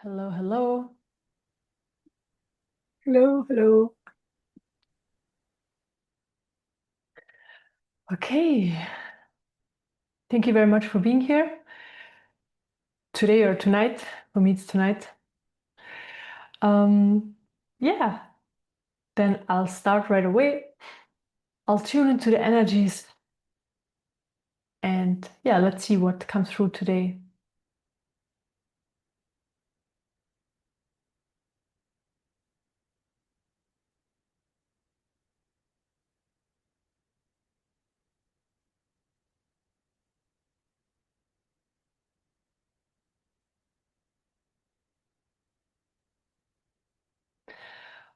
Hello, hello. Hello, hello. Okay. Thank you very much for being here today or tonight. For me, it's tonight. Um, yeah, then I'll start right away. I'll tune into the energies and yeah, let's see what comes through today.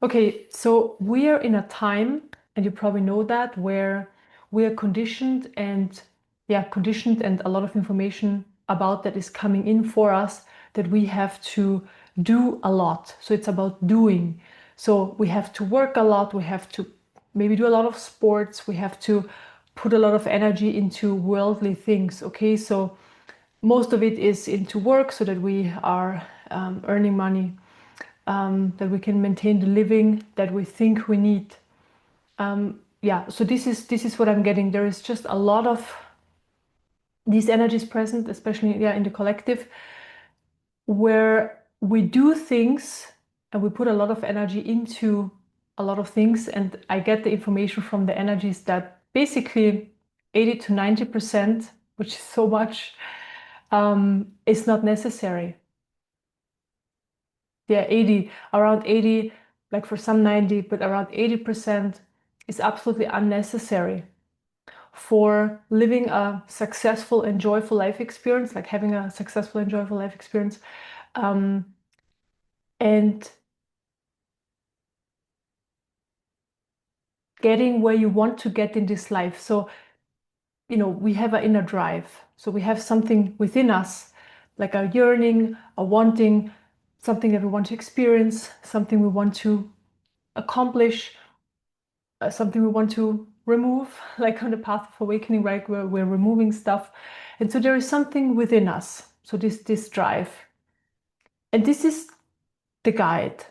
Okay, so we are in a time, and you probably know that, where we are conditioned and a lot of information about that is coming in for us that we have to do a lot. So it's about doing. So we have to work a lot, we have to maybe do a lot of sports, we have to put a lot of energy into worldly things. Okay, so most of it is into work so that we are earning money, that we can maintain the living that we think we need. Yeah, so this is what I'm getting. There is just a lot of these energies present, especially in the collective, where we do things and we put a lot of energy into a lot of things. And I get the information from the energies that basically 80 to 90%, which is so much, is not necessary. Yeah, 80, around 80, like for some 90, but around 80% is absolutely unnecessary for living a successful and joyful life experience, like having a successful and joyful life experience. Um, and getting where you want to get in this life. So, we have an inner drive. So we have something within us, like a yearning, a wanting, something that we want to experience, something we want to accomplish, something we want to remove, like on the path of awakening, right? Where we're removing stuff. And so there is something within us. So this drive. And this is the guide.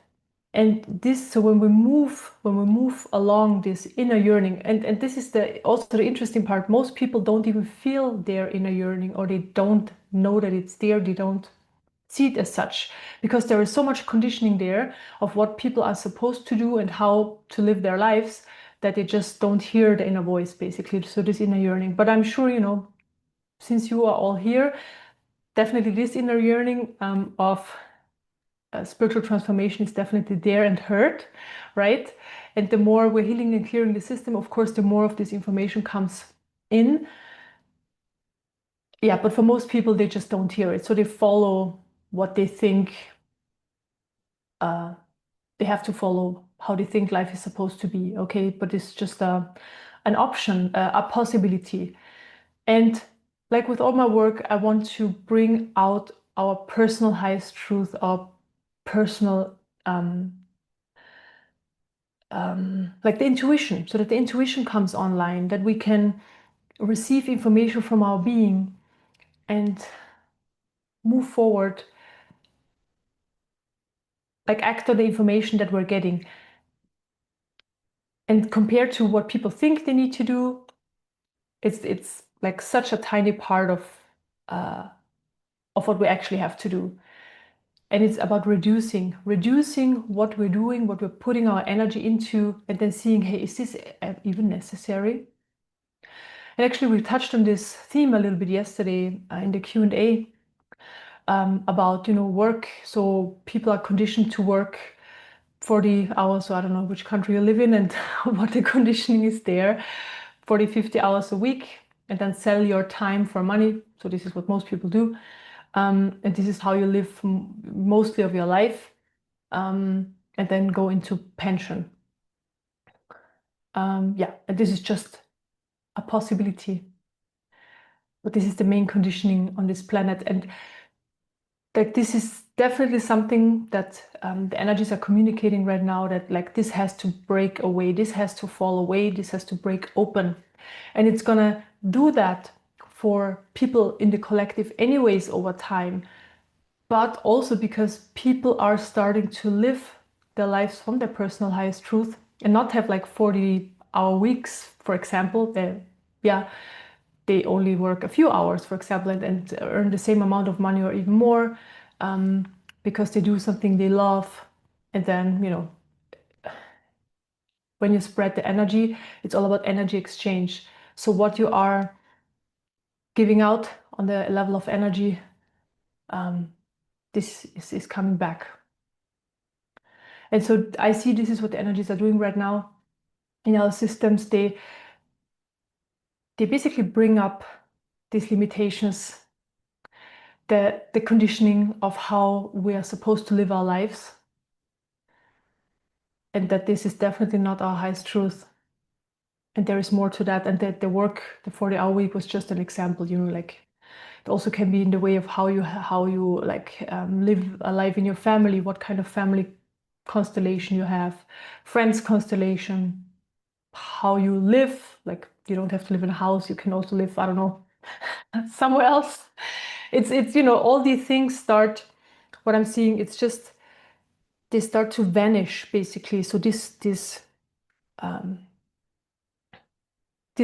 And this, so when we move along this inner yearning, and this is also the interesting part, most people don't even feel their inner yearning, or they don't know that it's there, they don't see it as such, because there is so much conditioning there of what people are supposed to do and how to live their lives, that they just don't hear the inner voice, basically. So this inner yearning. But I'm sure, since you are all here, definitely this inner yearning of spiritual transformation is definitely there and heard, right? And the more we're healing and clearing the system, of course, the more of this information comes in. Yeah, but for most people, they just don't hear it. So they follow what they think, uh, they have to follow how they think life is supposed to be. Okay, but it's just an option, a possibility. And like with all my work, I want to bring out our personal highest truth, our personal like the intuition, so that the intuition comes online, that we can receive information from our being and move forward, like act on the information that we're getting. And compared to what people think they need to do, it's like such a tiny part uh, of what we actually have to do. And it's about reducing what we're doing, what we're putting our energy into, and then seeing, hey, is this even necessary? And actually, we touched on this theme a little bit yesterday in the Q&A, about work. So people are conditioned to work 40 hours. So I don't know which country you live in and what the conditioning is there. 40, 50 hours a week, and then sell your time for money. So this is what most people do. And this is how you live mostly of your life, and then go into pension. Yeah, and this is just a possibility. But this is the main conditioning on this planet. And like this is definitely something that the energies are communicating right now, that like this has to break away, this has to fall away, this has to break open. And it's gonna do that for people in the collective anyways over time. but also because people are starting to live their lives from their personal highest truth and not have like 40-hour weeks, for example. They only work a few hours, for example, and earn the same amount of money or even more, because they do something they love. And then, when you spread the energy, it's all about energy exchange. So what you are giving out on the level of energy, this is coming back. And so I see this is what the energies are doing right now in our systems. They basically bring up these limitations, the conditioning of how we are supposed to live our lives, and that this is definitely not our highest truth. And there is more to that. And that the 40-hour week was just an example, like it also can be in the way of how you like live a life in your family, what kind of family constellation you have, friends constellation, how you live. Like you don't have to live in a house, you can also live, I don't know, somewhere else. It's all these things start, what I'm seeing, it's just they start to vanish basically. So these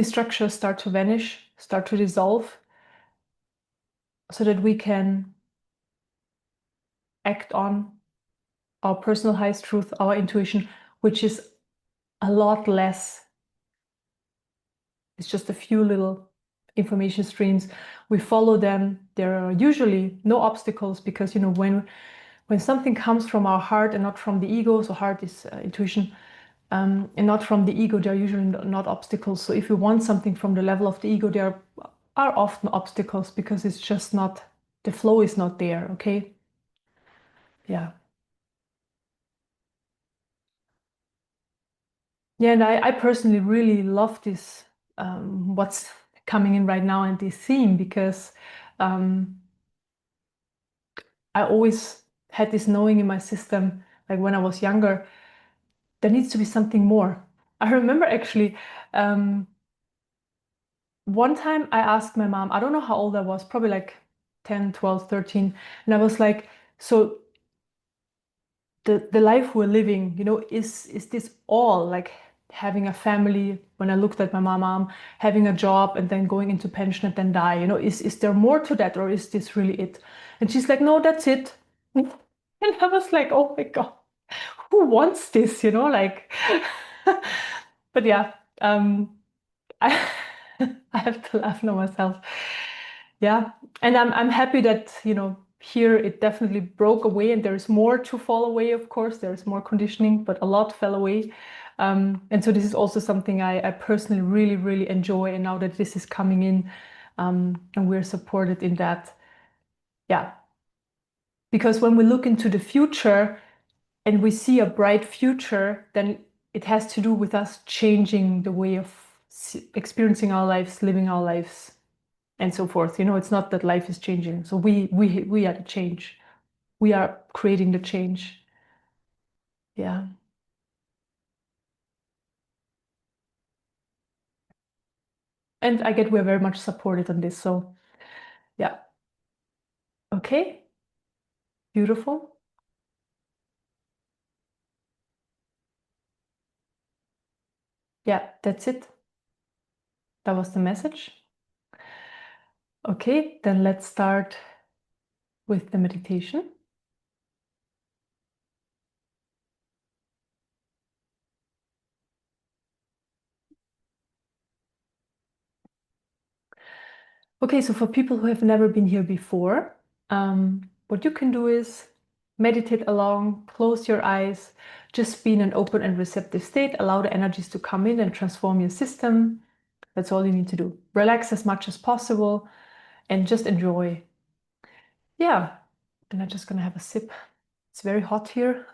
structures start to vanish, start to dissolve, so that we can act on our personal highest truth, our intuition, which is a lot less. It's just a few little information streams. We follow them. There are usually no obstacles, because when something comes from our heart and not from the ego, so heart is intuition, and not from the ego, there are usually not obstacles. So if you want something from the level of the ego, there are often obstacles, because it's just not, the flow is not there. Okay. Yeah. Yeah, and I personally really love this, what's coming in right now, and this theme, because I always had this knowing in my system, like when I was younger, there needs to be something more. I remember actually, one time I asked my mom, I don't know how old I was, probably like 10, 12, 13, and I was like, so the life we're living, is this all, like having a family? When I looked at my mom, having a job and then going into pension and then die, is there more to that, or is this really it? And she's like, no, that's it. And I was like, oh my God, who wants this, like, but yeah, I, I have to laugh now myself. Yeah. And I'm happy that, here it definitely broke away, and there's more to fall away, of course. There's more conditioning, but a lot fell away. And so this is also something I personally really, really enjoy. And now that this is coming in, and we're supported in that. Yeah. Because when we look into the future and we see a bright future, then it has to do with us changing the way of experiencing our lives, living our lives, and so forth. It's not that life is changing. So we are the change. We are creating the change. Yeah. And I get we're very much supported on this. So yeah. Okay. Beautiful. Yeah, that's it. That was the message. Okay, then let's start with the meditation. Okay, so for people who have never been here before, what you can do is meditate along, close your eyes, just be in an open and receptive state, allow the energies to come in and transform your system. That's all you need to do. Relax as much as possible and just enjoy. Yeah, and I'm just gonna have a sip. It's very hot here.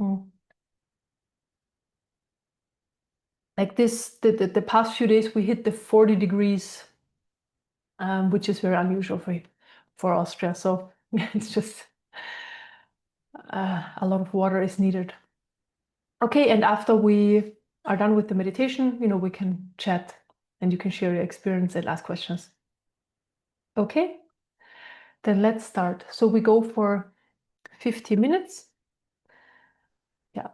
Mm. Like this, the past few days we hit the 40 degrees, which is very unusual for Austria. So it's just a lot of water is needed. Okay, and after we are done with the meditation, we can chat and you can share your experience and ask questions. Okay, Then let's start. So we go for 50 minutes. Yeah.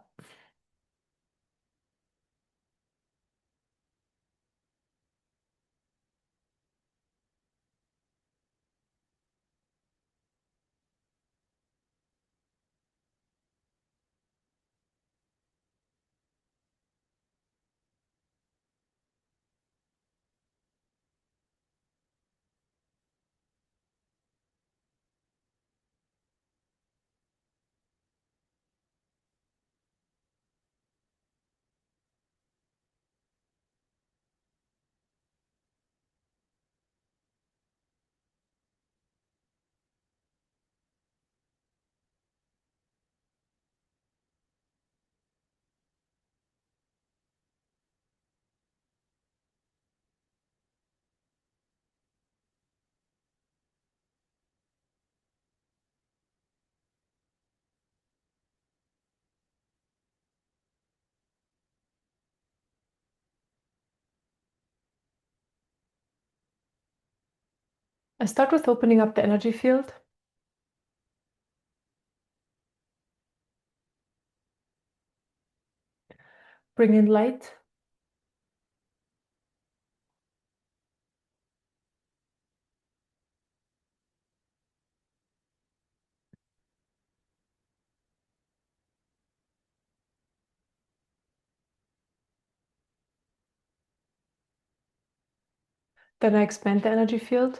I start with opening up the energy field. Bring in light. Then I expand the energy field.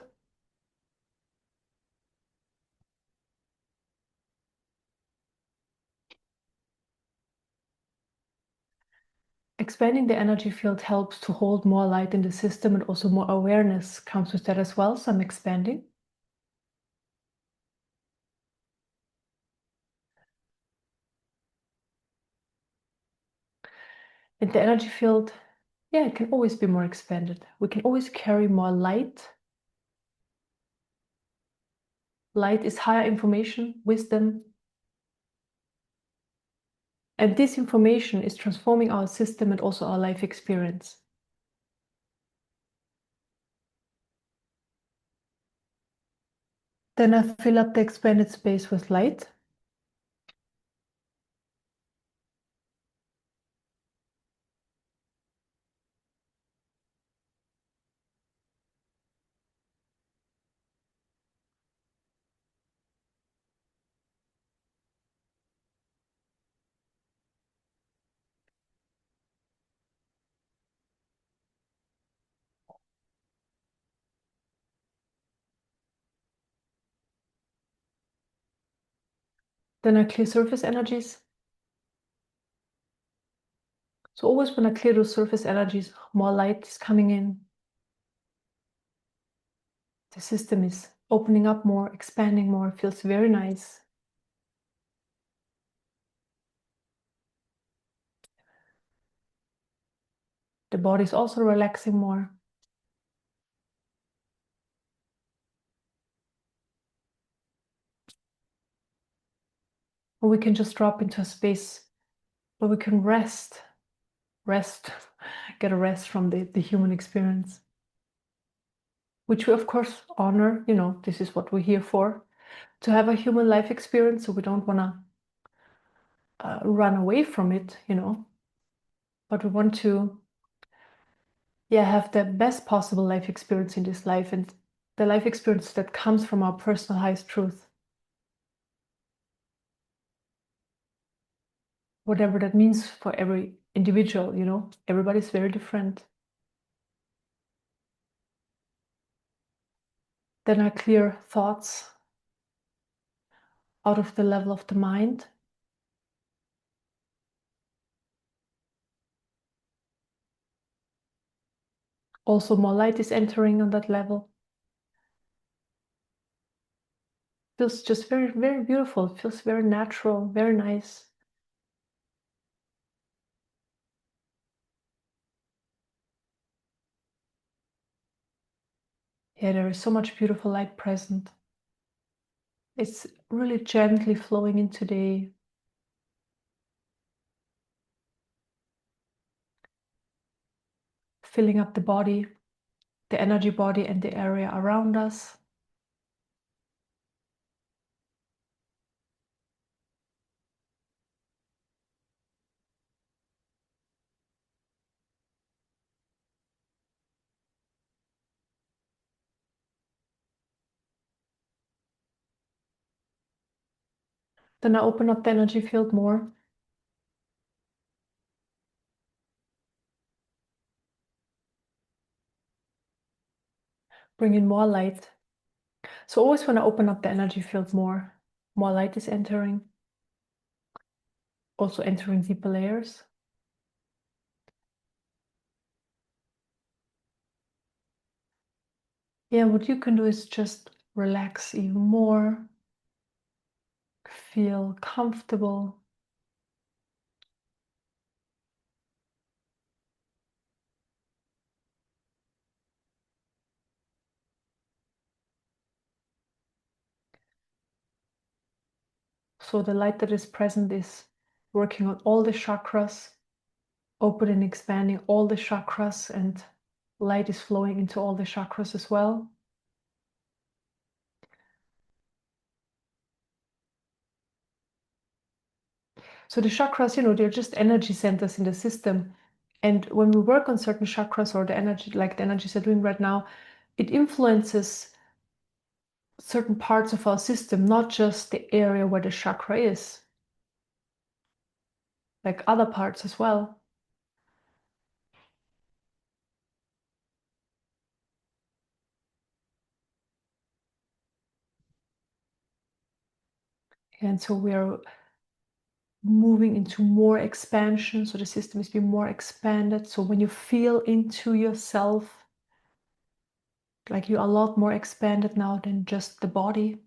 Expanding the energy field helps to hold more light in the system, and also more awareness comes with that as well. So I'm expanding. And the energy field, yeah, it can always be more expanded. We can always carry more light. Light is higher information, wisdom. And this information is transforming our system and also our life experience. Then I fill up the expanded space with light. Then I clear surface energies. So always when I clear those surface energies, more light is coming in. The system is opening up more, expanding more, feels very nice. The body is also relaxing more. Or we can just drop into a space where we can rest, get a rest from the human experience, which we of course honor. This is what we're here for, to have a human life experience. So we don't want to run away from it, but we want to, have the best possible life experience in this life, and the life experience that comes from our personal highest truth. Whatever that means for every individual, everybody's very different. Then I clear thoughts out of the level of the mind. Also, more light is entering on that level. Feels just very, very beautiful. It feels very natural, very nice. Yeah, there is so much beautiful light present. It's really gently flowing in today. Filling up the body, the energy body, and the area around us. Then I open up the energy field more. Bring in more light. So always when I open up the energy field more light is entering. Also entering deeper layers. Yeah, what you can do is just relax even more. Feel comfortable. So the light that is present is working on all the chakras, open and expanding all the chakras, and light is flowing into all the chakras as well. So the chakras, they're just energy centers in the system. And when we work on certain chakras or the energy, like the energies are doing right now, it influences certain parts of our system, not just the area where the chakra is, like other parts as well. And so we are moving into more expansion. So the system is being more expanded. So when you feel into yourself, like you're a lot more expanded now than just the body.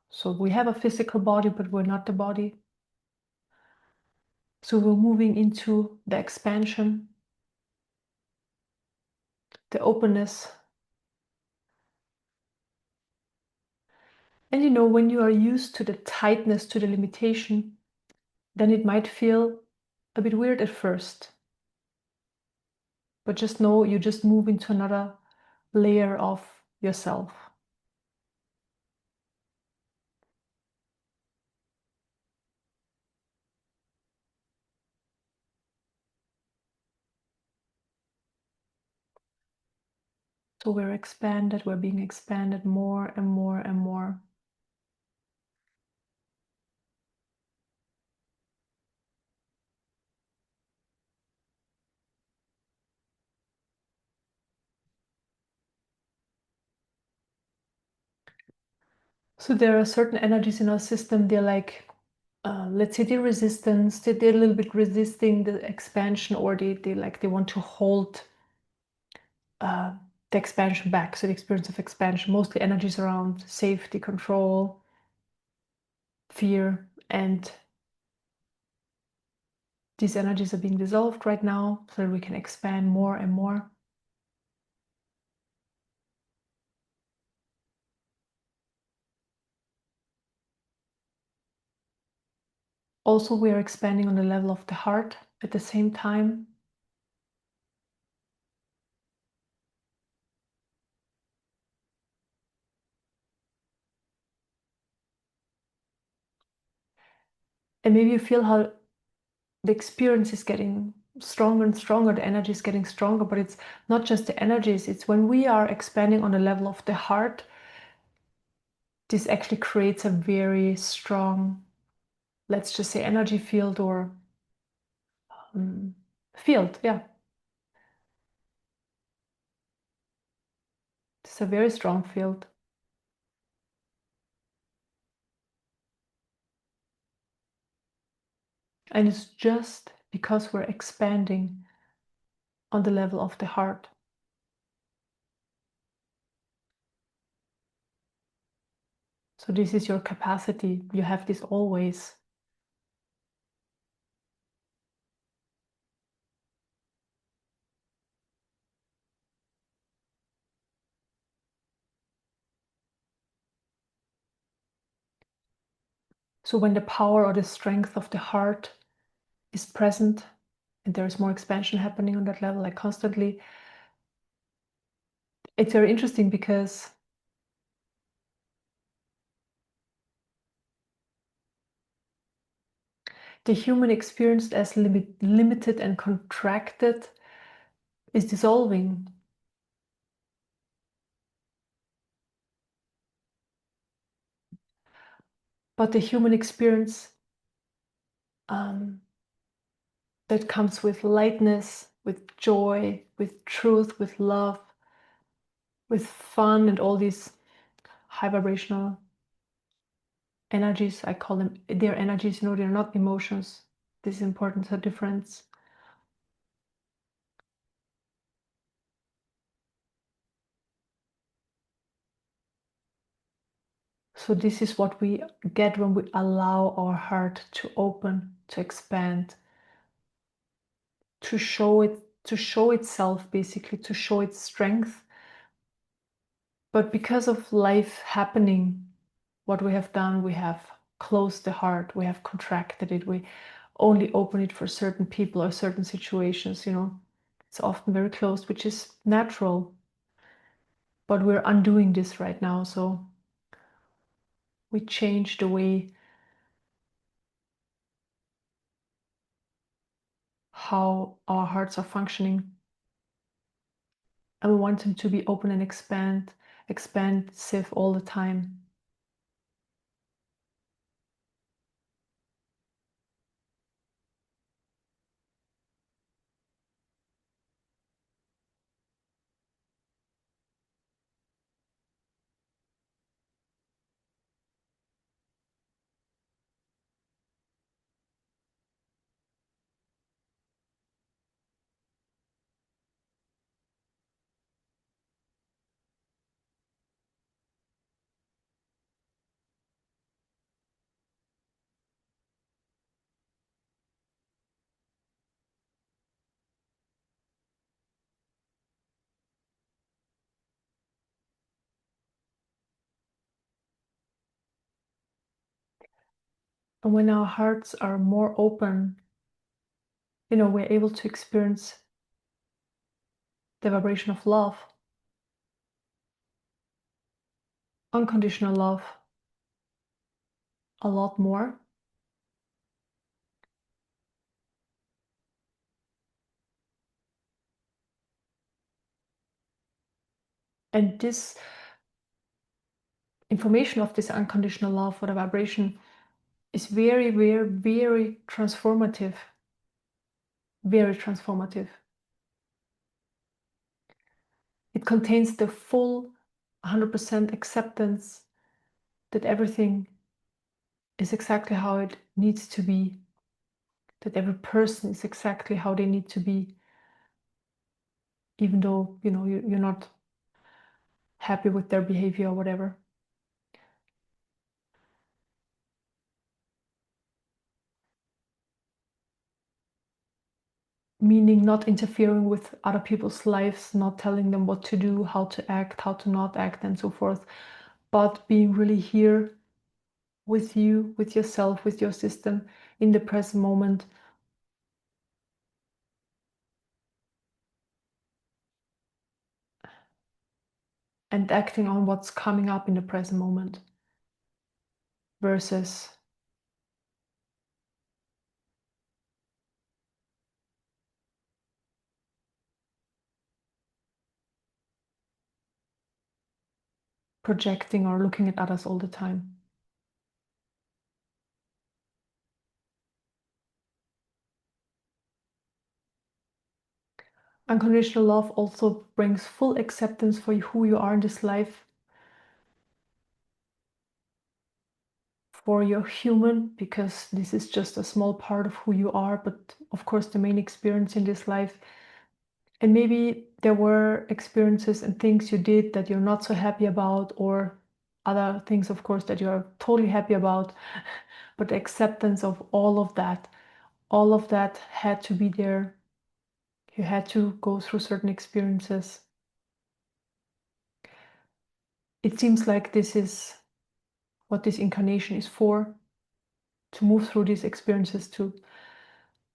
So we have a physical body, but we're not the body. So we're moving into the expansion, the openness. And when you are used to the tightness, to the limitation, then it might feel a bit weird at first. But just know you just move into another layer of yourself. So we're expanded, we're being expanded more and more and more. So there are certain energies in our system, they're like, let's say they're resistance, they're a little bit resisting the expansion, or they want to hold the expansion back. So the experience of expansion, mostly energies around safety, control, fear, and these energies are being dissolved right now so that we can expand more and more. Also, we are expanding on the level of the heart at the same time. And maybe you feel how the experience is getting stronger and stronger, the energy is getting stronger, but it's not just the energies, it's when we are expanding on the level of the heart, this actually creates a very strong, let's just say, energy field or field. Yeah, it's a very strong field. And it's just because we're expanding on the level of the heart. So this is your capacity. You have this always. So when the power or the strength of the heart is present and there is more expansion happening on that level, like constantly, it's very interesting because the human experience as limited and contracted is dissolving. but the human experience that comes with lightness, with joy, with truth, with love, with fun, and all these high vibrational energies. I call them, they're energies, they're not emotions. This is important, the difference. So this is what we get when we allow our heart to open, to expand, to show itself, basically, to show its strength. But because of life happening, what we have done, we have closed the heart, we have contracted it, we only open it for certain people or certain situations. It's often very closed, which is natural, but we're undoing this right now. So we change the way how our hearts are functioning, and we want them to be open and expansive all the time. And when our hearts are more open, we're able to experience the vibration of love, unconditional love, a lot more. And this information of this unconditional love, or the vibration, is very, very, very transformative. Very transformative. It contains the full 100% acceptance that everything is exactly how it needs to be, that every person is exactly how they need to be, even though you're not happy with their behavior or whatever. Meaning not interfering with other people's lives, not telling them what to do, how to act, how to not act, and so forth, but being really here with you, with yourself, with your system, in the present moment. And acting on what's coming up in the present moment, versus projecting or looking at others all the time. Unconditional love also brings full acceptance for who you are in this life, for you're human, because this is just a small part of who you are, but of course the main experience in this life. And maybe there were experiences and things you did that you're not so happy about, or other things, of course, that you're totally happy about. But the acceptance of all of that had to be there. You had to go through certain experiences. It seems like this is what this incarnation is for, to move through these experiences, to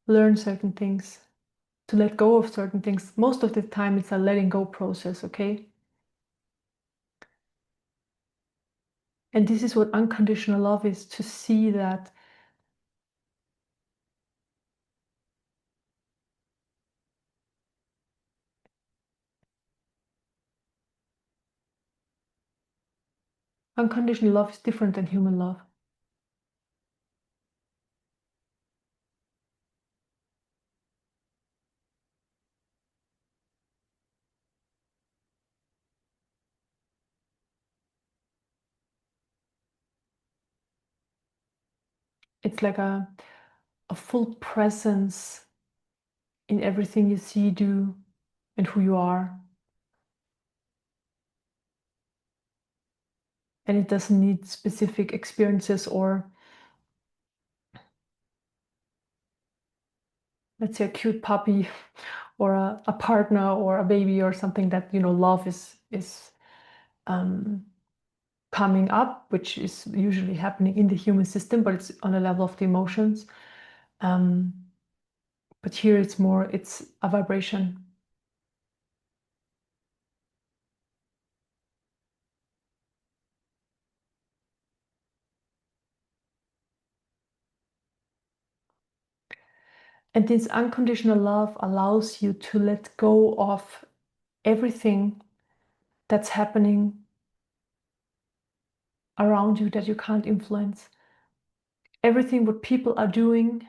learn certain things, to let go of certain things. Most of the time it's a letting go process, okay? And this is what unconditional love is, to see that unconditional love is different than human love. It's like a full presence in everything you see, do, and who you are. And it doesn't need specific experiences or, let's say, a cute puppy or a partner or a baby or something that, love is coming up, which is usually happening in the human system, but it's on a level of the emotions. But here it's a vibration. And this unconditional love allows you to let go of everything that's happening around you that you can't influence. Everything what people are doing,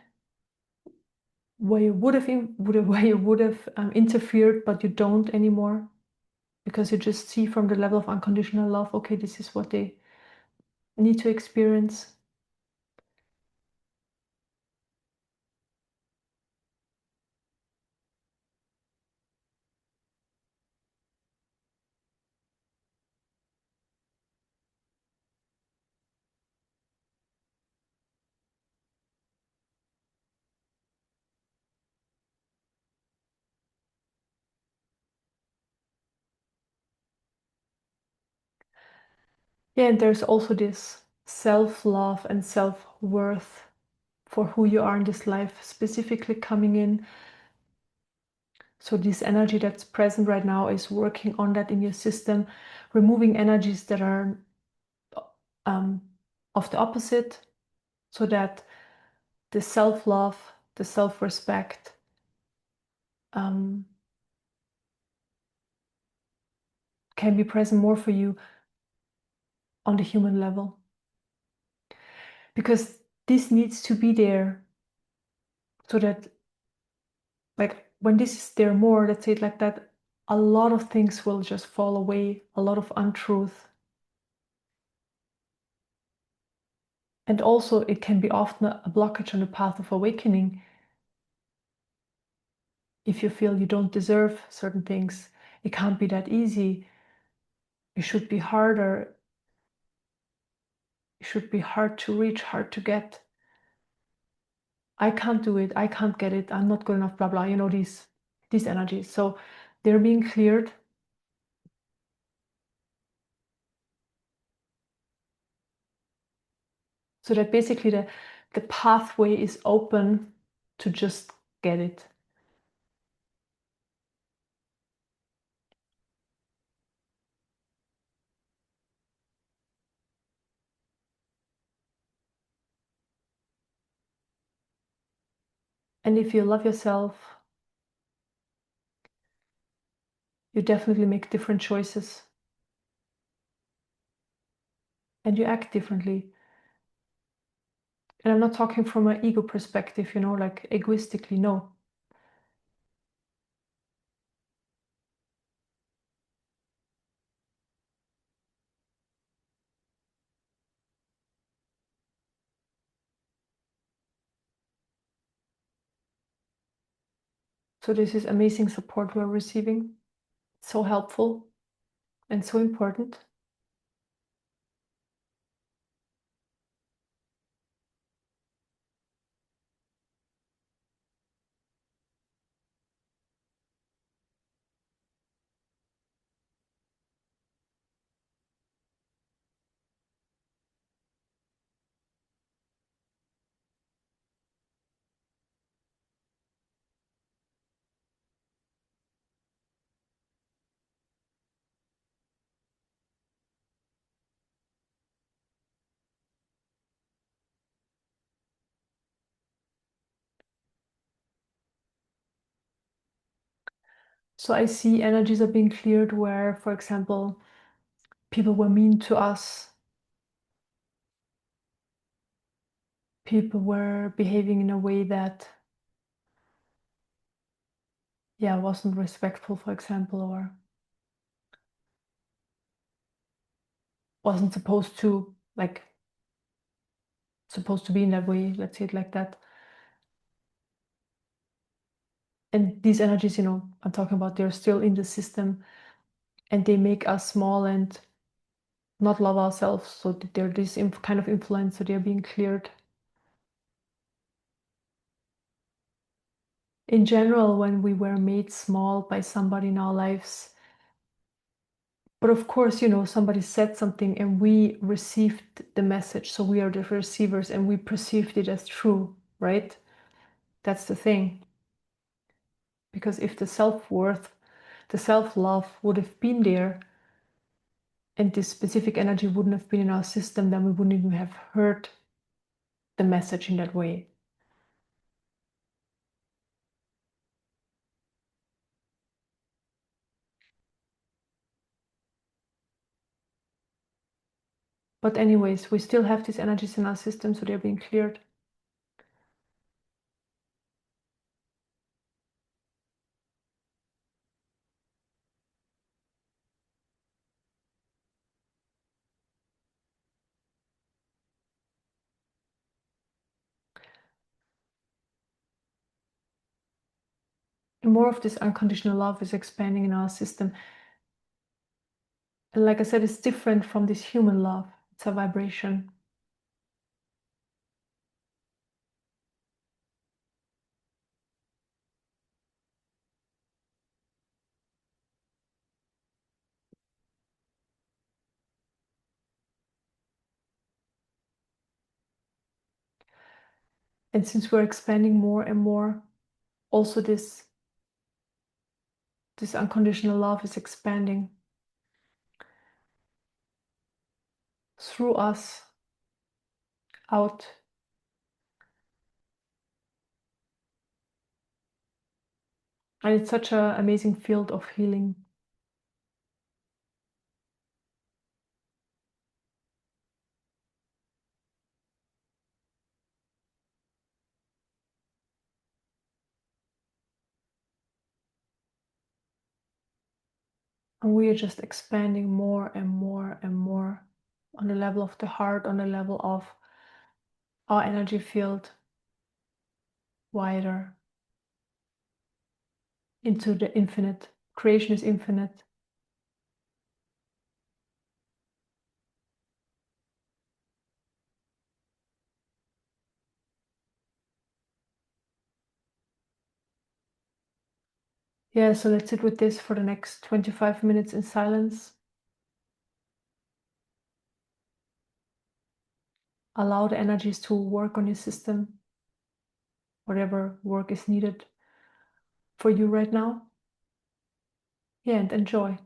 where you would have interfered, but you don't anymore, because you just see from the level of unconditional love, okay, this is what they need to experience. Yeah, and there's also this self-love and self-worth for who you are in this life specifically coming in. So this energy that's present right now is working on that in your system, removing energies that are of the opposite, so that the self-love, the self-respect can be present more for you on the human level. Because this needs to be there, so that, like, when this is there more, let's say it like that, a lot of things will just fall away, a lot of untruth. And also it can be often a blockage on the path of awakening. If you feel you don't deserve certain things, it can't be that easy. It should be harder. It should be hard to reach, hard to get. I can't do it. I can't get it. I'm not good enough, blah, blah, these energies. So they're being cleared. So that basically the pathway is open to just get it. And if you love yourself, you definitely make different choices. And you act differently. And I'm not talking from an ego perspective, like egoistically, no. So this is amazing support we're receiving. So helpful and so important. So I see energies are being cleared where, for example, people were mean to us. People were behaving in a way that, yeah, wasn't respectful, for example, or wasn't supposed to, like, supposed to be in that way, let's say it like that. And these energies, I'm talking about, they're still in the system, and they make us small and not love ourselves. So they're this kind of influence, so they're being cleared. In general, when we were made small by somebody in our lives, but of course, somebody said something and we received the message, so we are the receivers and we perceived it as true, right? That's the thing. Because if the self-worth, the self-love would have been there, and this specific energy wouldn't have been in our system, then we wouldn't even have heard the message in that way. But anyways, we still have these energies in our system, so they're being cleared. And more of this unconditional love is expanding in our system. And like I said, it's different from this human love. It's a vibration. And since we're expanding more and more, also this unconditional love is expanding through us out. And it's such an amazing field of healing. And we are just expanding more and more and more on the level of the heart, on the level of our energy field, wider into the infinite. Creation is infinite. Yeah, so let's sit with this for the next 25 minutes in silence. Allow the energies to work on your system, whatever work is needed for you right now. Yeah, and enjoy.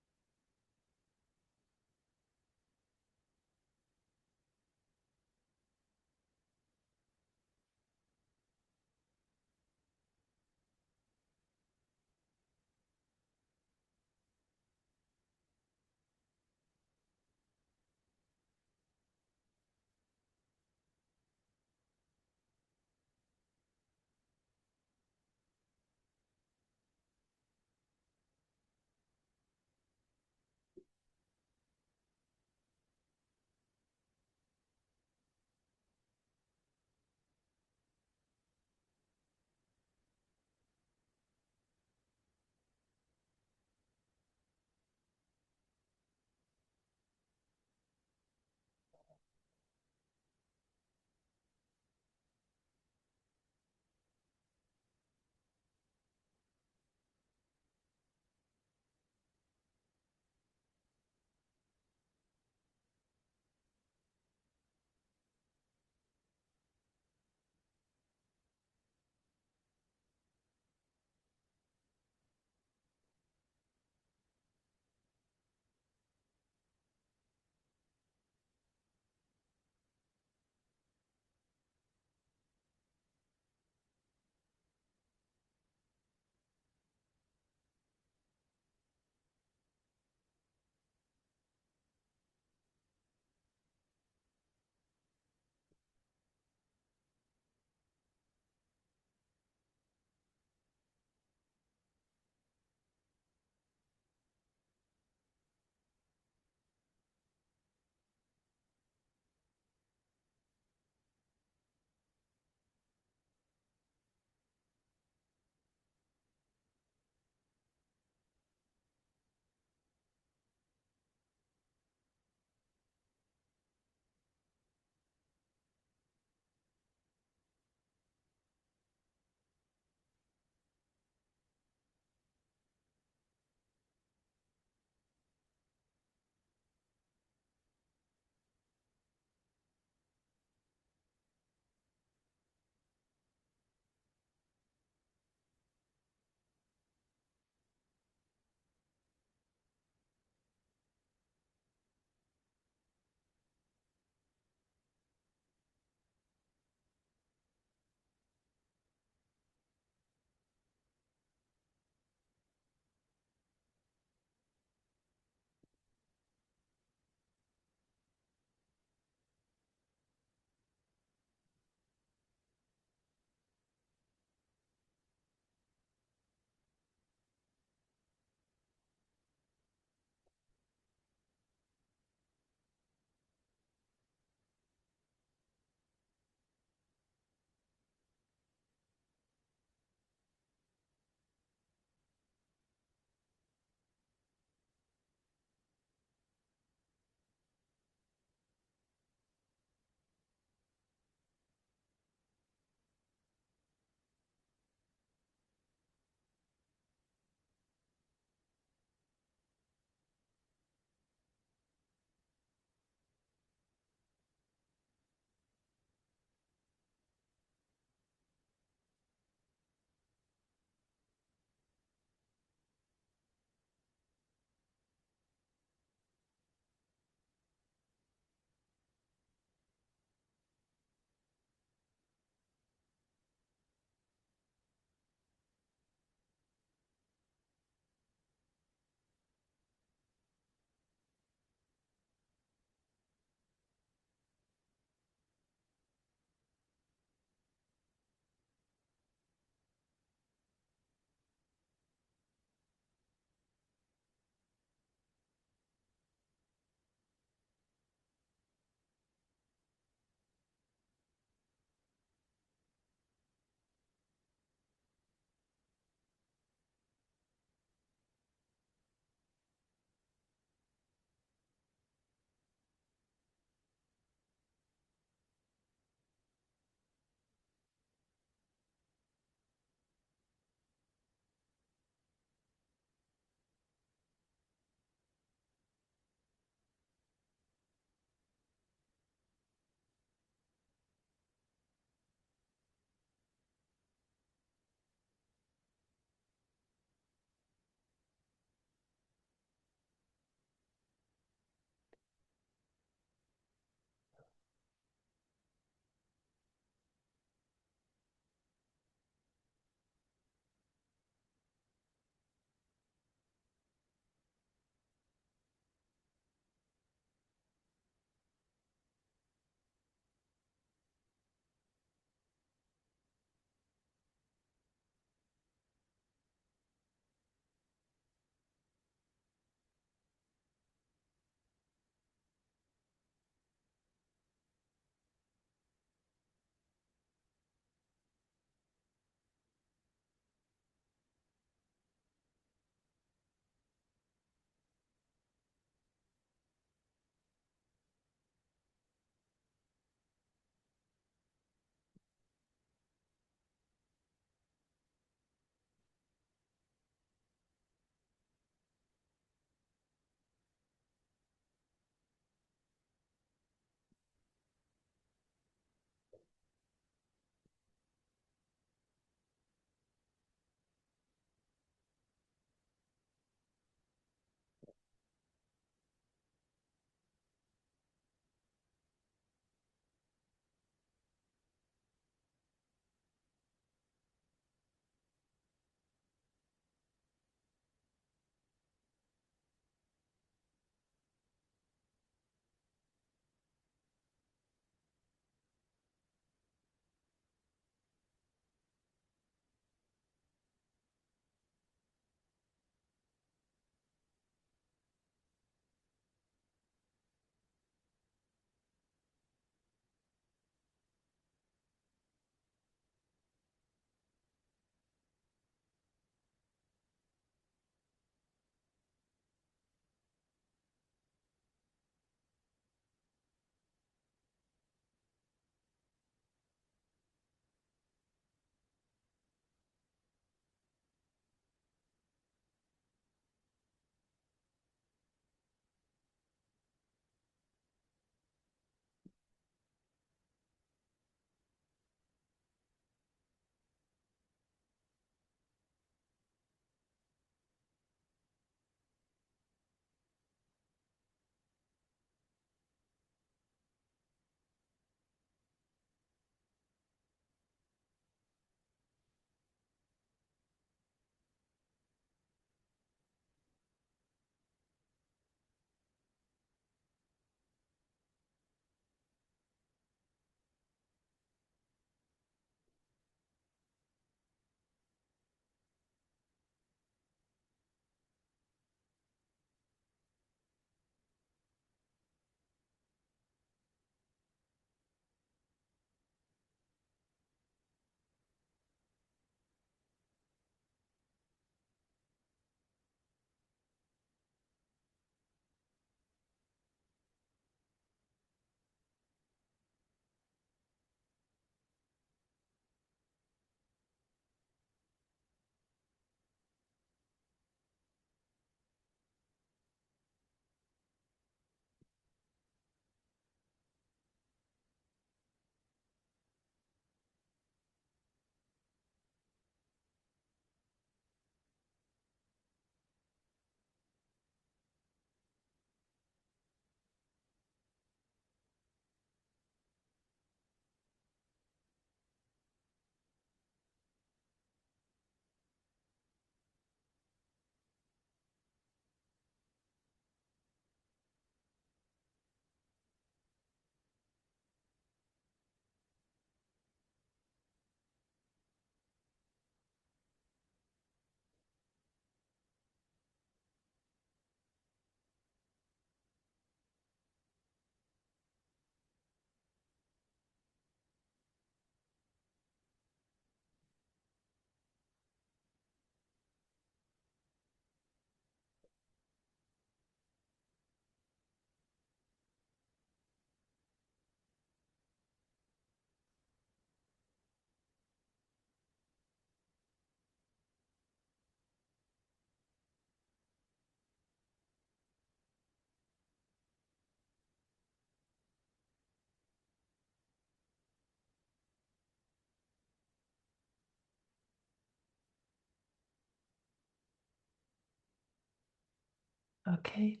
Okay,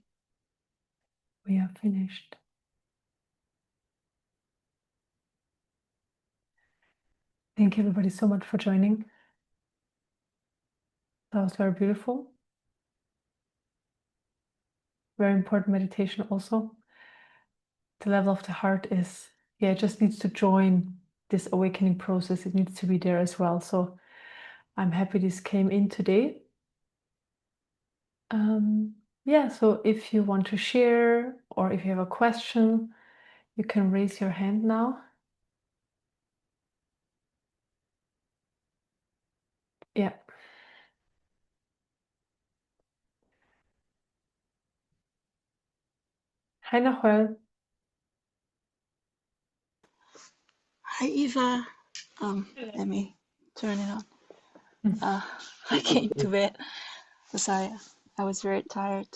we are finished. Thank you everybody so much for joining. That was very beautiful. Very important meditation also. The level of the heart is, yeah, it just needs to join this awakening process. It needs to be there as well. So I'm happy this came in today. Yeah, so if you want to share or if you have a question, you can raise your hand now. Yeah. Hi, Nahuel. Hi, Eva. Let me turn it on. I came to bed because I was very tired.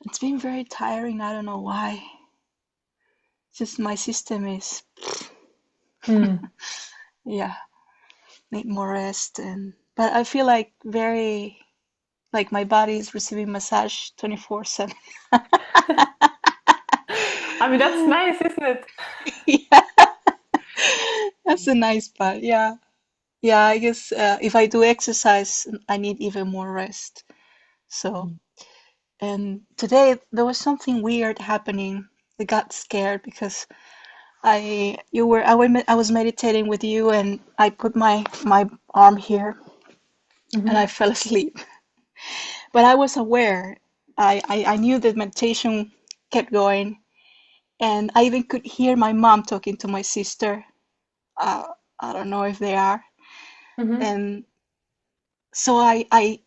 It's been very tiring. I don't know why. Just my system is, yeah, need more rest. But I feel like like my body is receiving massage 24/7. I mean, that's nice, isn't it? Yeah, that's a nice part. Yeah. Yeah, I guess if I do exercise, I need even more rest. So, and today there was something weird happening. I got scared because I was meditating with you and I put my arm here and I fell asleep. But I was aware. I knew the meditation kept going and I even could hear my mom talking to my sister. Uh, I don't know if they are. Mm-hmm. And so I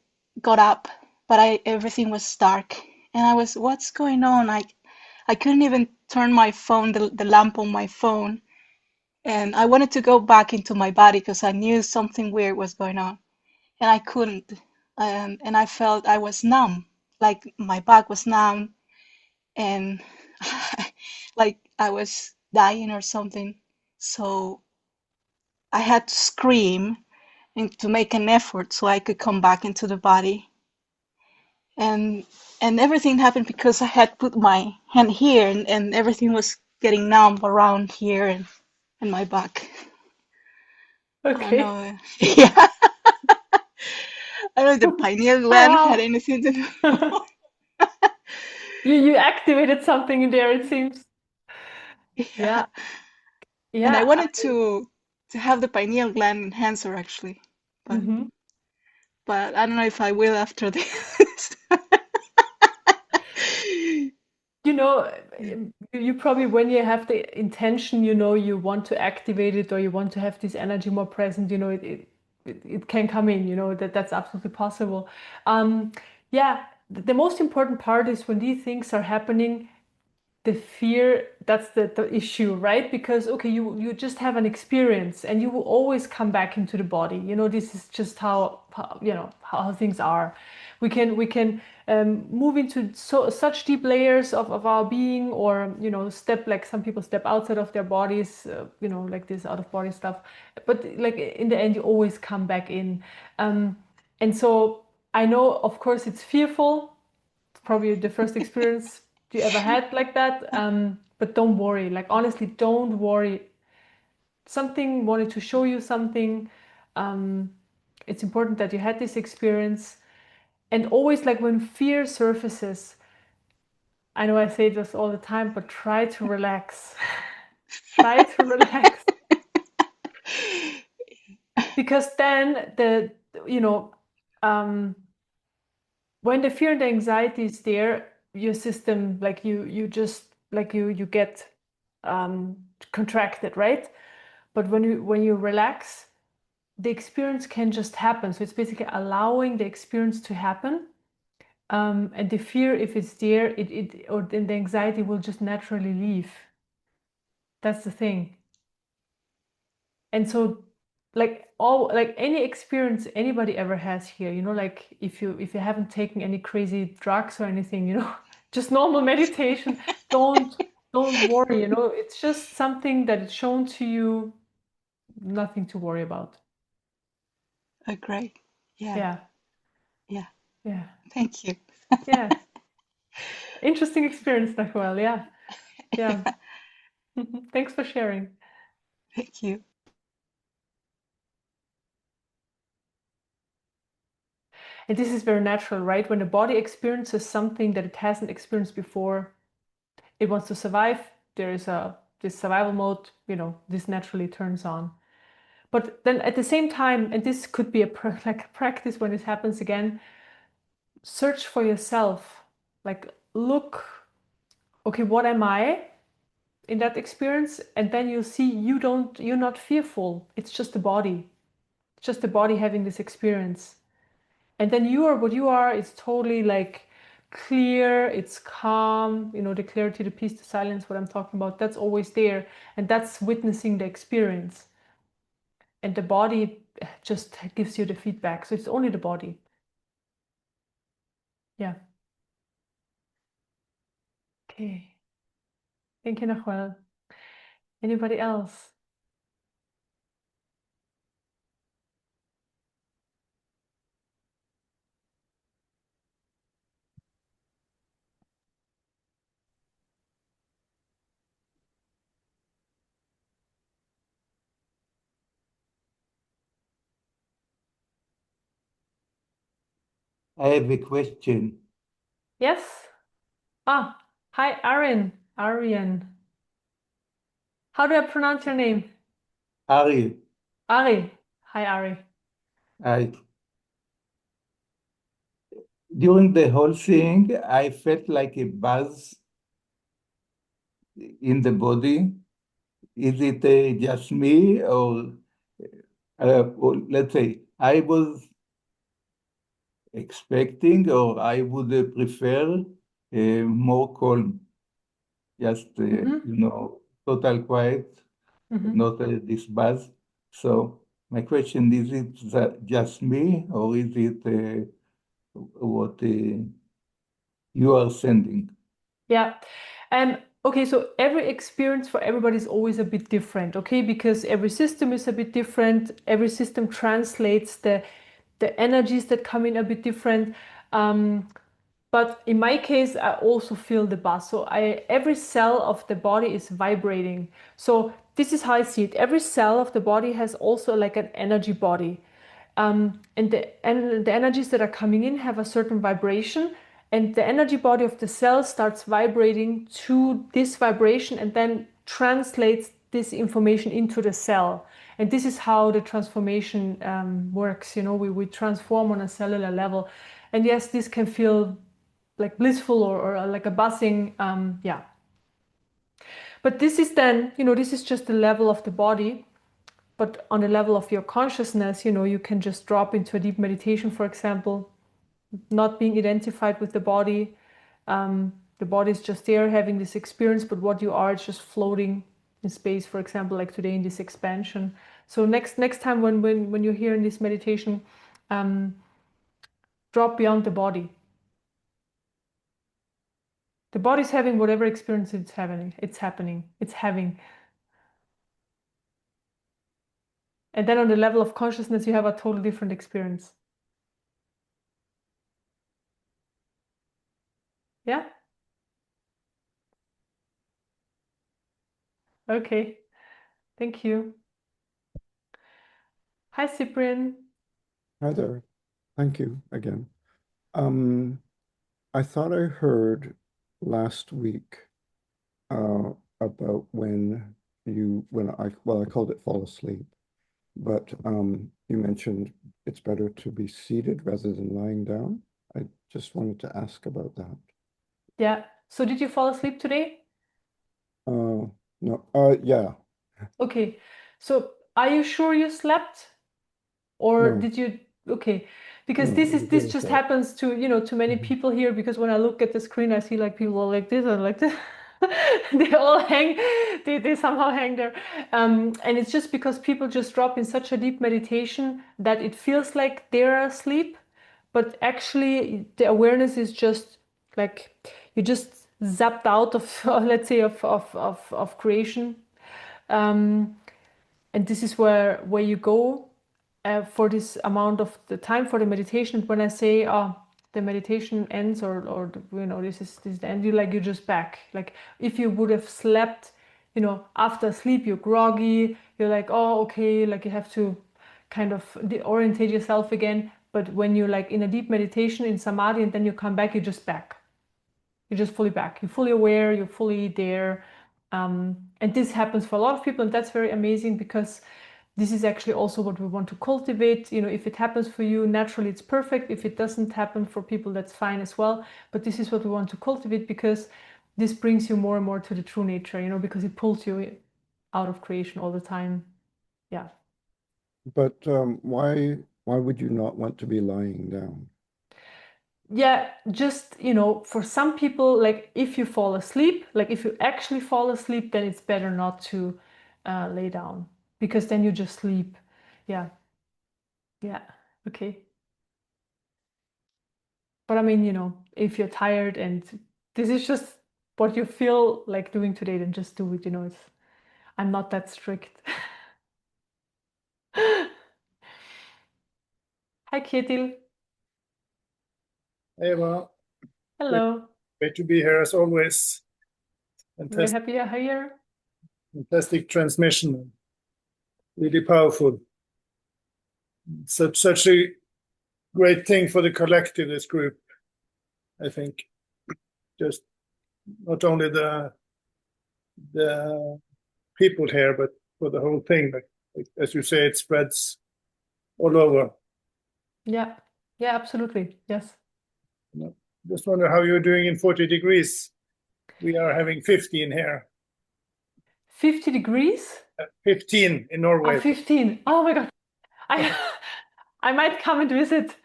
got up, but everything was dark, and I was, what's going on? I couldn't even turn my phone, the lamp on my phone, and I wanted to go back into my body because I knew something weird was going on, and I couldn't, and I felt I was numb, like my back was numb, and like I was dying or something. So I had to scream and to make an effort so I could come back into the body. and and everything happened because I had put my hand here and everything was getting numb around here and my back. I don't Okay. know. Yeah, I don't know if the pineal Oh, gland had wow. anything to do. You activated something in there, it seems. Yeah, Yeah. and I Yeah. wanted to have the pineal gland enhancer actually, but Mm-hmm. but I don't know if I will after this. You know, you probably, when you have the intention, you know, you want to activate it or you want to have this energy more present, you know, it can come in, you know, that's absolutely possible. Um, yeah, the most important part is when these things are happening, the fear, that's the issue, right? Because okay, you just have an experience and you will always come back into the body, you know, this is just how you know how things are. We can move into such deep layers of our being, or you know, step, like some people step outside of their bodies, you know, like this out of body stuff, but like in the end you always come back in. And so I know, of course, it's fearful. Probably the first experience you ever had like that. But don't worry, like honestly, don't worry. Something wanted to show you something. Um, it's important that you had this experience. And always, like when fear surfaces, I know I say this all the time, but try to relax. Try to relax. Because then you know, um, when the fear and the anxiety is there, your system, like you just like you get um, contracted, right? But when you relax, the experience can just happen. So it's basically allowing the experience to happen. And the fear, if it's there, it or then the anxiety will just naturally leave. That's the thing. And so, like all, like any experience anybody ever has here, you know, like if you haven't taken any crazy drugs or anything, you know, just normal meditation, don't don't worry, you know, it's just something that is shown to you, nothing to worry about. Oh, great. Yeah, Yeah. yeah. Yeah. Thank you. Yeah. Interesting experience, Nahuel. Yeah. Yeah. Thanks for sharing. Thank you. And this is very natural, right? When the body experiences something that it hasn't experienced before, it wants to survive. There is this survival mode, this naturally turns on. But then at the same time, and this could be like a practice when it happens again, search for yourself. Like look, okay, what am I in that experience? And then you'll see you're not fearful. It's just the body. It's just the body having this experience. And then you are what you are. It's totally like clear, it's calm, the clarity, the peace, the silence, what I'm talking about, that's always there. And that's witnessing the experience. And the body just gives you the feedback. So it's only the body. Yeah. Okay. Thank you, Nahuel. Anybody else? I have a question. Yes? Ah, hi, Aaron. Arian. How do I pronounce your name? Ari, Ari. Hi, Ari. I, during the whole thing, I felt like a buzz in the body. Is it just me, or let's say, I was expecting, or I would prefer more calm, just, Mm-hmm. total quiet, Mm-hmm. not this buzz. So my question is it just me, or is it what you are sending? Yeah. Okay, so every experience for everybody is always a bit different, okay? Because every system is a bit different. Every system translates the energies that come in a bit different. But in my case, I also feel the buzz. So every cell of the body is vibrating. So this is how I see it. Every cell of the body has also like an energy body. And the energies that are coming in have a certain vibration, and the energy body of the cell starts vibrating to this vibration and then translates this information into the cell. And this is how the transformation works. We transform on a cellular level. And yes, this can feel like blissful or like a buzzing. Yeah. But this is then, this is just the level of the body. But on the level of your consciousness, you can just drop into a deep meditation, for example, not being identified with the body. The body is just there having this experience, but what you are is just floating in space, for example, like today in this expansion. So next time when you're here in this meditation, um, drop beyond the body. The body's having whatever experience it's having. And then on the level of consciousness, you have a totally different experience. Yeah? Okay. Thank you. Hi, Cyprian. Hi there. Thank you again. Um, I thought I heard last week about when I called it fall asleep, but you mentioned it's better to be seated rather than lying down. I just wanted to ask about that. Yeah. So did you fall asleep today? No, yeah, Okay. So are you sure you slept? Or no, did you? Okay. Because no, it was this really just short. happens to many Mhm. people here, because when I look at the screen, I see like people are like this and like this. They all hang, they somehow hang there. And it's just because people just drop in such a deep meditation that it feels like they're asleep, but actually the awareness is just like you just zapped out of, let's say, of creation. Um, and this is where you go for this amount of the time for the meditation. When I say the meditation ends, or this is the end, you're just back. Like if you would have slept, after sleep you're groggy, you're like, oh, okay, like you have to kind of orientate yourself again. But when you're like in a deep meditation in samadhi and then you come back, you're just back. You're just fully back. You're fully aware, you're fully there. And this happens for a lot of people, and that's very amazing, because this is actually also what we want to cultivate. If it happens for you, naturally it's perfect. If it doesn't happen for people, that's fine as well. But this is what we want to cultivate, because this brings you more and more to the true nature, because it pulls you out of creation all the time. Yeah. But why would you not want to be lying down? Yeah, just, for some people, like if you fall asleep, like if you actually fall asleep, then it's better not to lay down, because then you just sleep. Yeah. Yeah. Okay. But I mean, if you're tired and this is just what you feel like doing today, then just do it. I'm not that strict. Hi, Ketil. Eva, Hello. great to be here as always. Very happy you're here. Fantastic transmission, really powerful. Such a great thing for the collective, this group, I think. Just not only the people here, but for the whole thing. But as you say, it spreads all over. Yeah. Yeah, absolutely. Yes. Just wonder how you're doing in 40 degrees. We are having 15 here. 50 degrees? 15 in Norway. 15. Oh my God. I might come and visit.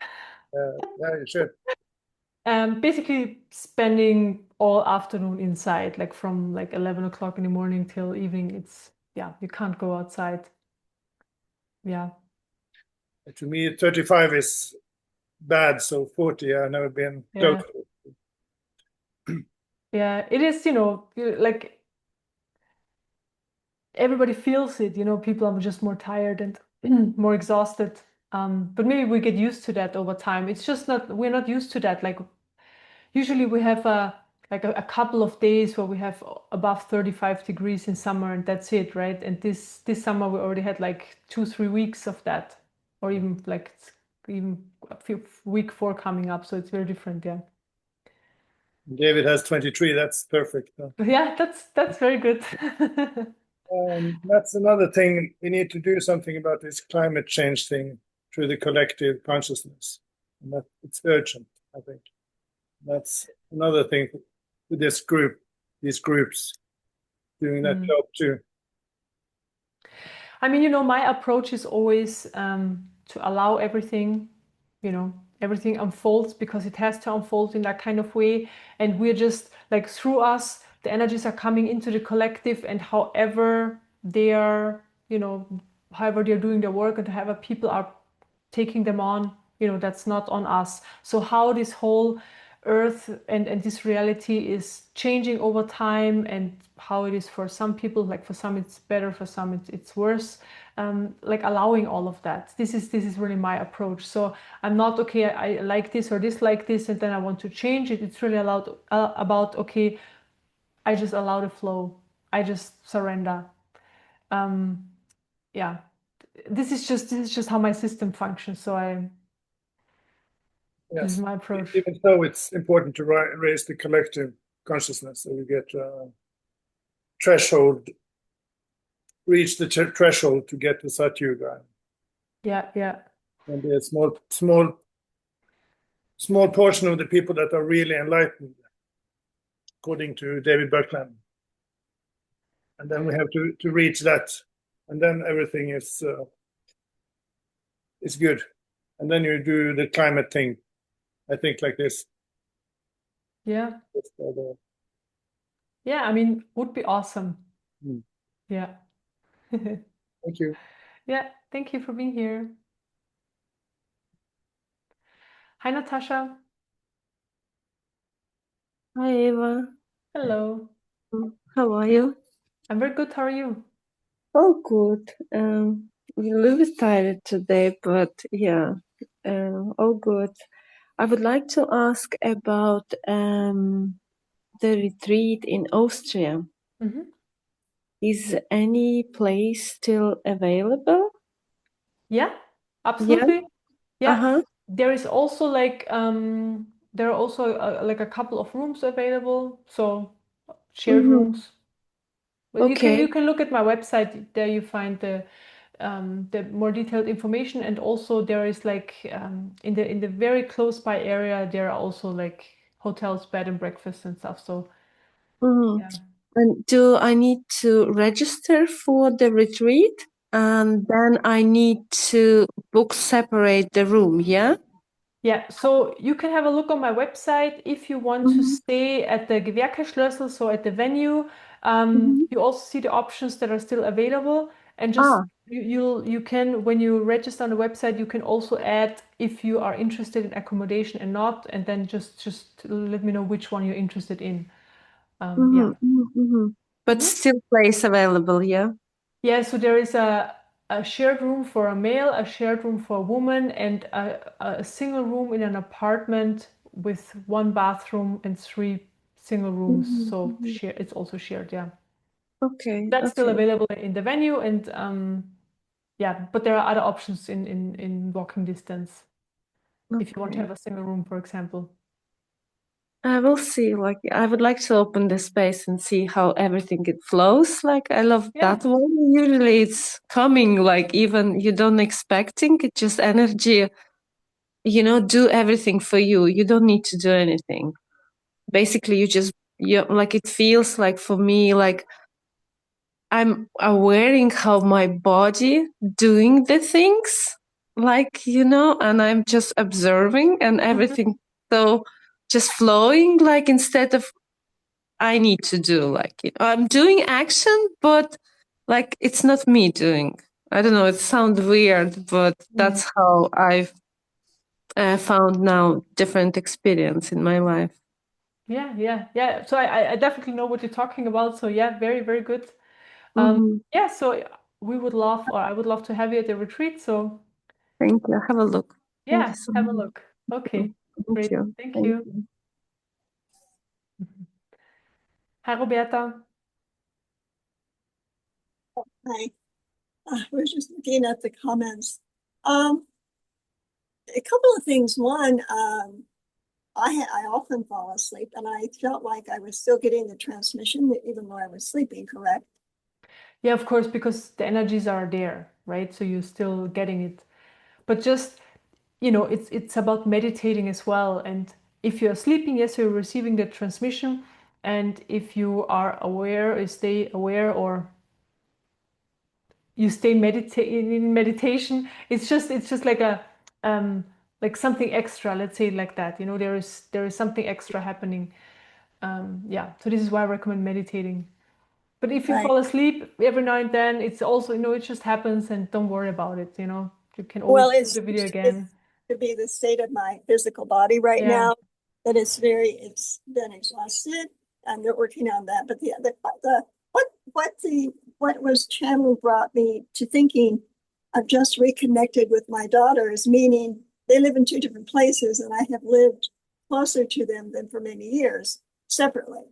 Yeah, you should. Basically spending all afternoon inside, like from like 11 o'clock in the morning till evening. You can't go outside. Yeah. To me, 35 is bad, so 40, I've never been close. Yeah, it is, like everybody feels it, people are just more tired and more exhausted. But maybe we get used to that over time. It's just we're not used to that. Like usually we have a couple of days where we have above 35 degrees in summer, and that's it, right? And this summer we already had like 2-3 weeks of that, or even a few week 4 coming up. So it's very different, yeah. David has 23. That's perfect. Yeah, that's very good. That's another thing. We need to do something about this climate change thing through the collective consciousness, and that it's urgent. I think that's another thing with this group, these groups doing that job too. I mean, my approach is always to allow everything, everything unfolds because it has to unfold in that kind of way. And we're just like, through us, the energies are coming into the collective, and however they are, however they're doing their work, and however people are taking them on, that's not on us. So how this whole earth and this reality is changing over time, and how it is for some people, like for some it's better, for some it's worse, like allowing all of that. This is really my approach. So I'm not, okay, I like this or dislike this and then I want to change it. It's really about, okay, I just allow the flow, I just surrender. Yeah, this is just how my system functions. So this is my approach. Even though it's important to raise the collective consciousness, so you get reach the threshold to get the Satyuga. Yeah. And a small portion of the people that are really enlightened, according to David Buckland. And then we have to reach that, and then everything is good. And then you do the climate thing, I think, like this. Yeah. Yeah, I mean, would be awesome. Yeah. Thank you. Yeah, thank you for being here. Hi, Natasha. Hi, Eva. Hello. How are you? I'm very good. How are you? Oh, good. A little bit tired today, but yeah, all good. I would like to ask about the retreat in Austria. Mhm. Is any place still available? Yeah, Yeah. absolutely. Yeah, Uh-huh. there is also like there are also like a couple of rooms available, so shared Mm-hmm. rooms. But Okay. you can look at my website. There you find the more detailed information, and also there is like in the very close by area there are also like hotels, bed and breakfast and stuff. So Mm-hmm. yeah. And do I need to register for the retreat? And then I need to book separate the room, yeah? Yeah, so you can have a look on my website if you want to Mm-hmm. stay at the Gewerkeschlössl, so at the venue. Mm-hmm. You also see the options that are still available, and just Ah, you can, when you register on the website, you can also add if you are interested in accommodation and not, and then just let me know which one you're interested in. mm-hmm. Yeah. Mm-hmm. Mm-hmm. But Mhm. still place available, yeah? Yeah, so there is a shared room for a male, a shared room for a woman, and a single room in an apartment with one bathroom and three single rooms. Mm-hmm. So Mm-hmm. it's also shared, yeah. Okay, That's still okay, available in the venue, and yeah, but there are other options in walking distance if you want to okay. have a single room, for example. I will see. Like, I would like to open the space and see how everything it flows. Like, I love Yeah. that one. Usually, it's coming like even you don't expecting. It just energy. Do everything for you. You don't need to do anything. Basically, you like it feels like for me like I'm awareing how my body doing the things, like, and I'm just observing and Mhm. everything. So just flowing, like instead of I need to do, like, I'm doing action, but like it's not me doing. I don't know. It sounds weird, but Mm. that's how I've found now different experience in my life. Yeah, yeah, yeah. So I definitely know what you're talking about. So yeah, very, very good. Mm-hmm. Yeah, so we would love, or I would love to have you at the retreat. So Thank you. Have a look. Thank you yeah, so have a much. look. Okay, Thank great. you. Thank Thank you. you. Hi, Roberta. Hi. I was just looking at the comments. A couple of things. One, I often fall asleep, and I felt like I was still getting the transmission even though I was sleeping. Correct? Yeah, of course, because the energies are there, right? So you're still getting it. But just, it's about meditating as well. And if you're sleeping, yes, you're receiving the transmission. And if you are aware, you stay aware, or you stay in meditation, it's just like a like something extra, let's say it like that. There is something extra happening. Yeah, so this is why I recommend meditating. But if you Right. fall asleep every now and then, it's also, it just happens, and don't worry about it. You can always Well, do the video it's again. to be the state of my physical body right Yeah. now that it's been exhausted. I'm working on that. But what was channeled brought me to thinking I've just reconnected with my daughters, meaning they live in two different places, and I have lived closer to them than for many years separately.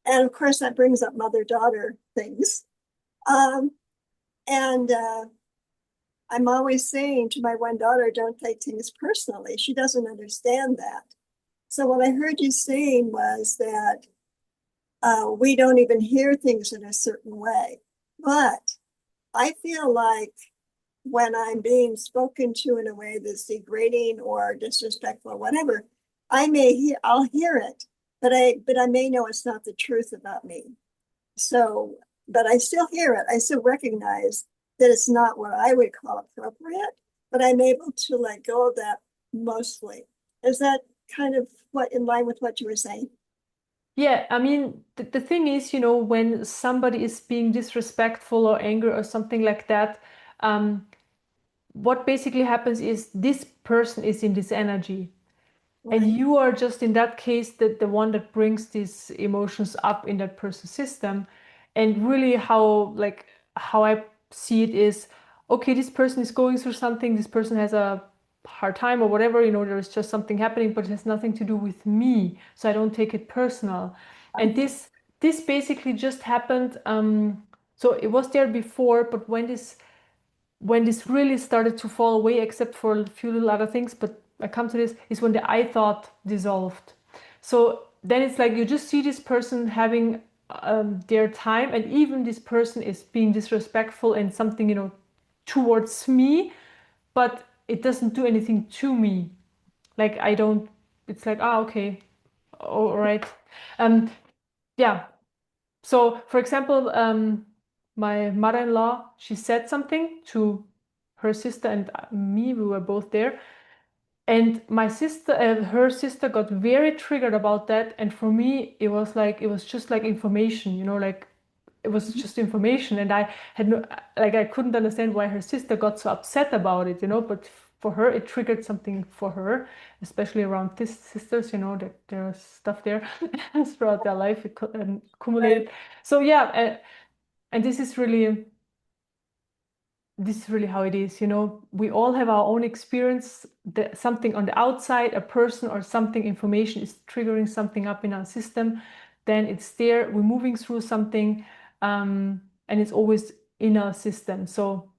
And of course, that brings up mother-daughter things. Um, and I'm always saying to my one daughter, don't take things personally. She doesn't understand that. So what I heard you saying was that we don't even hear things in a certain way. But I feel like when I'm being spoken to in a way that's degrading or disrespectful or whatever, I'll hear it, but I may know it's not the truth about me. So, but I still hear it. I still recognize that it's not what I would call appropriate, but I'm able to let go of that mostly. Is that kind of what in line with what you were saying? Yeah, I mean, the thing is, when somebody is being disrespectful or angry or something like that, what basically happens is this person is in this energy. And Right. you are just in that case the one that brings these emotions up in that person's system. And really how I see it is, okay, this person is going through something, this person has a hard time or whatever, you know, there's just something happening, but it has nothing to do with me, so I don't take it personal. And this basically just happened. So it was there before, but when this really started to fall away, except for a few little other things, but I come to this, is when the I thought dissolved. So then it's like you just see this person having their time, and even this person is being disrespectful and something, you know, towards me, but it doesn't do anything to me. Like I don't, it's like, okay, all right. Yeah. So for example, my mother-in-law, she said something to her sister and me, we were both there. And my sister, her sister got very triggered about that. And for me, it was just like information, you know, like it was just information. And I had no, like, I couldn't understand why her sister got so upset about it, you know, but for her, it triggered something for her, especially around this sisters, you know, that there's stuff there throughout their life accumulated. So yeah, and this is really how it is, you know. We all have our own experience. Something on the outside, a person or something, information is triggering something up in our system. Then it's there. We're moving through something, and it's always in our system. So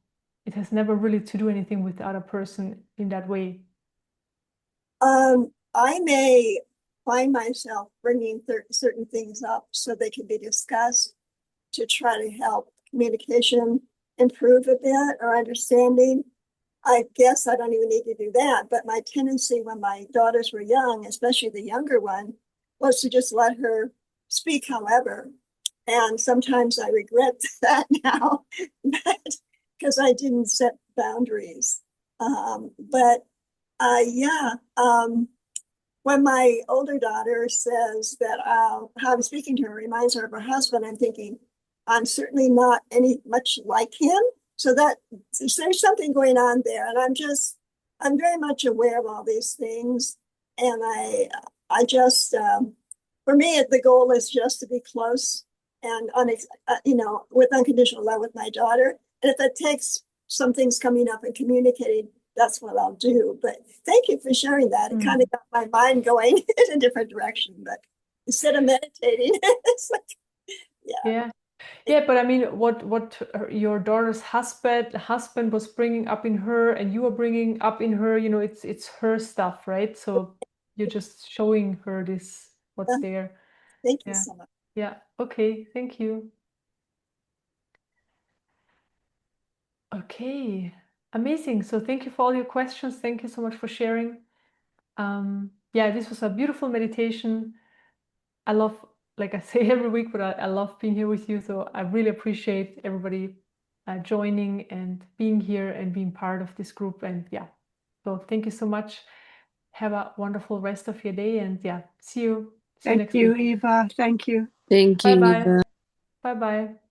it has never really to do anything with the other person in that way. I may find myself bringing certain things up so they can be discussed to try to help communication improve a bit or understanding. I guess I don't even need to do that, but my tendency when my daughters were young, especially the younger one, was to just let her speak however. And sometimes I regret that now because I didn't set boundaries. When my older daughter says that how I'm speaking to her reminds her of her husband, I'm thinking, I'm certainly not any much like him. So there's something going on there. And I'm very much aware of all these things. And I just, for me, the goal is just to be close and, with unconditional love with my daughter. And if it takes some things coming up and communicating, that's what I'll do. But thank you for sharing that. It kind of got my mind going in a different direction. But instead of meditating, it's like, yeah. But I mean, what your daughter's husband was bringing up in her, and you are bringing up in her, you know, it's her stuff, right? So you're just showing her what's there. Thank you so much. Yeah. Okay. Thank you. Okay. Amazing. So thank you for all your questions. Thank you so much for sharing. This was a beautiful meditation. I love, like I say every week, but I love being here with you. So I really appreciate everybody joining and being here and being part of this group. And so thank you so much. Have a wonderful rest of your day. And see you next week. Thank you, Eva. Thank you. Thank you, Bye-bye. Eva. Bye-bye.